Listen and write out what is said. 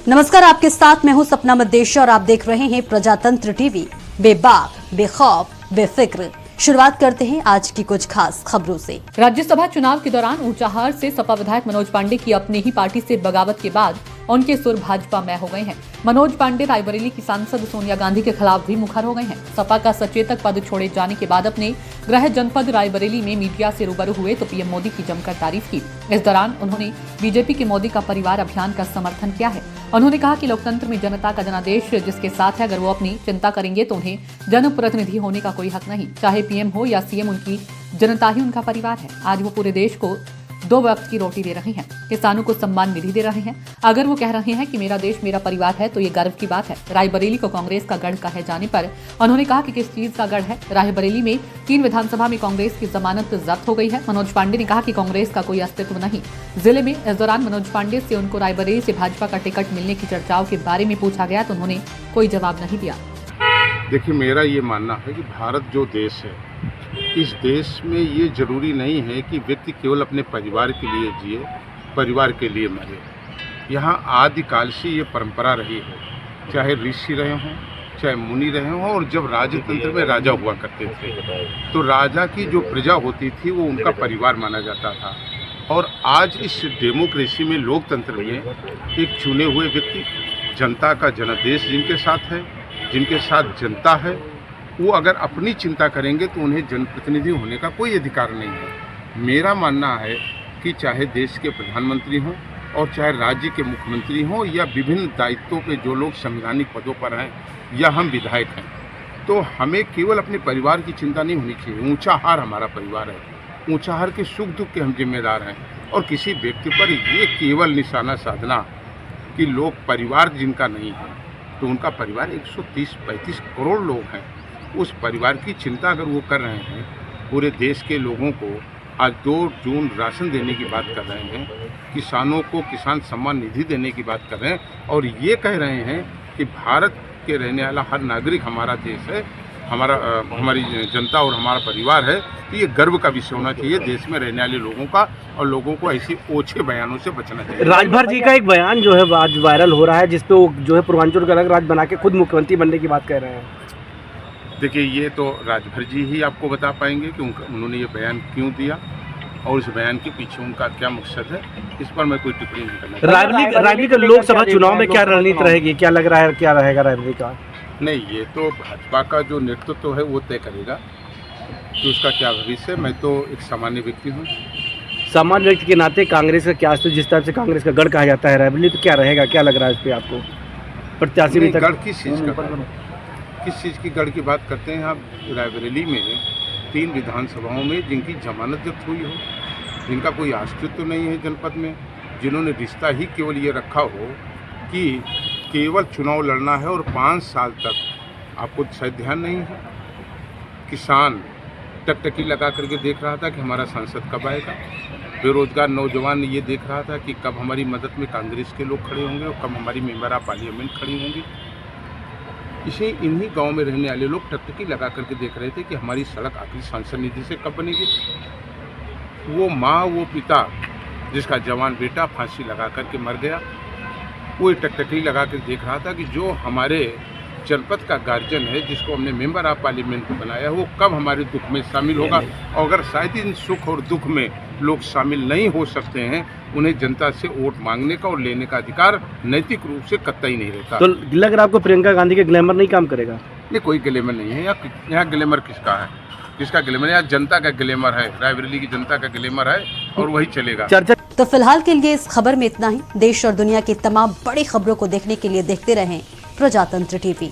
नमस्कार, आपके साथ मैं हूं सपना मद्देशी और आप देख रहे हैं प्रजातंत्र टीवी। बेबाक, बेखौफ, बेफिक्र। शुरुआत करते हैं आज की कुछ खास खबरों से। राज्यसभा चुनाव के दौरान ऊंचाहार से सपा विधायक मनोज पांडे की अपनी ही पार्टी से बगावत के बाद उनके सुर भाजपा में हो गए हैं। मनोज पांडे रायबरेली की सांसद सोनिया गांधी के खिलाफ भी मुखर हो गए हैं। सपा का सचेतक पद छोड़े जाने के बाद अपने गृह जनपद रायबरेली में मीडिया से रूबरू हुए तो पीएम मोदी की जमकर तारीफ की। इस दौरान उन्होंने बीजेपी के मोदी का परिवार अभियान का समर्थन किया है। उन्होंने कहा कि लोकतंत्र में जनता का जनादेश जिसके साथ है, अगर वो अपनी चिंता करेंगे तो उन्हें जनप्रतिनिधि होने का कोई हक नहीं। चाहे पीएम हो या सीएम, उनकी जनता ही उनका परिवार है। आज वो पूरे देश को 2 वक्त की रोटी दे रहे हैं, किसानों को सम्मान निधि दे रहे हैं। अगर वो कह रहे हैं कि मेरा देश मेरा परिवार है तो ये गर्व की बात है। रायबरेली को कांग्रेस का गढ़ कहे जाने पर उन्होंने कहा कि किस चीज का गढ़ है। रायबरेली में 3 विधानसभा में कांग्रेस की जमानत जब्त हो गई है। मनोज पांडे ने कहा कि कांग्रेस का कोई अस्तित्व नहीं जिले में। इस दौरान मनोज पांडे से उनको रायबरेली से भाजपा का टिकट मिलने की चर्चाओं के बारे में पूछा गया तो उन्होंने कोई जवाब नहीं दिया। देखिए, मेरा ये मानना है कि भारत जो देश है, इस देश में ये जरूरी नहीं है कि व्यक्ति केवल अपने परिवार के लिए जिए, परिवार के लिए मरे। यहाँ आदिकाल से ये परंपरा रही है, चाहे ऋषि रहे हों, चाहे मुनि रहे हों। और जब राजतंत्र में राजा हुआ करते थे तो राजा की जो प्रजा होती थी वो उनका परिवार माना जाता था। और आज इस डेमोक्रेसी में, लोकतंत्र में, एक चुने हुए व्यक्ति, जनता का जनादेश जिनके साथ है, जिनके साथ जनता है, वो अगर अपनी चिंता करेंगे तो उन्हें जनप्रतिनिधि होने का कोई अधिकार नहीं है। मेरा मानना है कि चाहे देश के प्रधानमंत्री हों और चाहे राज्य के मुख्यमंत्री हों या विभिन्न दायित्वों पे जो लोग संवैधानिक पदों पर हैं या हम विधायक हैं, तो हमें केवल अपने परिवार की चिंता नहीं होनी चाहिए। ऊंचाहार हमारा परिवार है, ऊंचाहार के सुख दुख के हम जिम्मेदार हैं। और किसी व्यक्ति पर ये केवल निशाना साधना कि लोग परिवार जिनका नहीं है तो उनका परिवार 130-135 करोड़ लोग हैं, उस परिवार की चिंता अगर वो कर रहे हैं, पूरे देश के लोगों को आज 2 जून राशन देने की बात कर रहे हैं, किसानों को किसान सम्मान निधि देने की बात कर रहे हैं और ये कह रहे हैं कि भारत के रहने वाला हर नागरिक हमारा देश है, हमारी जनता और हमारा परिवार है, तो ये गर्व का विषय होना चाहिए देश में रहने वाले लोगों का। और लोगों को ऐसी ओछे बयानों से बचना चाहिए। राजभर जी का एक बयान जो है आज वायरल हो रहा है, जिसपे वो जो है पूर्वांचल का अलग राज्य बना के खुद मुख्यमंत्री बनने की बात कह रहे हैं। देखिए, ये तो राजभर जी ही आपको बता पाएंगे कि उन्होंने ये बयान क्यों दिया और इस बयान के पीछे उनका क्या मकसद है। इस पर मैं कोई टिप्पणी नहीं करना। रायबरेली के लोकसभा चुनाव में क्या रणनीति रहेगी, क्या लग रहा है, क्या रहेगा रायबरेली का? नहीं, ये तो भाजपा का जो नेतृत्व है वो तय करेगा कि उसका क्या भविष्य है। मैं तो एक सामान्य व्यक्ति हूँ। सामान्य व्यक्ति के नाते कांग्रेस का क्या, जिस तरह से कांग्रेस का गढ़ कहा जाता है रायबरेली, तो क्या रहेगा, क्या लग रहा है इस पर आपको? प्रत्याशी भी गढ़ किस चीज़ की गढ़ की बात करते हैं आप? रायबरेली में 3 विधानसभाओं में जिनकी जमानत जब्त हुई हो, जिनका कोई अस्तित्व नहीं है जनपद में, जिन्होंने रिश्ता ही केवल ये रखा हो कि केवल चुनाव लड़ना है और 5 साल तक, आपको शायद ध्यान नहीं है, किसान टकटकी लगा करके देख रहा था कि हमारा सांसद कब आएगा। बेरोजगार नौजवान ये देख रहा था कि कब हमारी मदद में कांग्रेस के लोग खड़े होंगे और कब हमारी मेंबर ऑफ पार्लियामेंट खड़ी होंगी। इसे इन्हीं गांव में रहने वाले लोग टकटकी लगा करके देख रहे थे कि हमारी सड़क आखिरी सांसद निधि से कब बनेगी। वो माँ, वो पिता जिसका जवान बेटा फांसी लगा करके मर गया, वो टकटकी लगा कर देख रहा था कि जो हमारे जनपद का गार्जियन है, जिसको हमने मेंबर ऑफ पार्लियामेंट बनाया, वो कब हमारे दुख में शामिल होगा। और अगर शायद इन सुख और दुख में लोग शामिल नहीं हो सकते हैं, उन्हें जनता से वोट मांगने का और लेने का अधिकार नैतिक रूप से कतई नहीं रहता। तो लग रहा है आपको प्रियंका गांधी के ग्लैमर नहीं काम करेगा? ये कोई ग्लैमर नहीं है। यहाँ ग्लैमर किसका है? किसका ग्लैमर? यहाँ जनता का ग्लैमर है, रायबरेली की जनता का ग्लैमर है और वही चलेगा। तो फिलहाल के लिए इस खबर में इतना ही। देश और दुनिया की तमाम बड़ी खबरों को देखने के लिए देखते रहें प्रजातंत्र टीवी।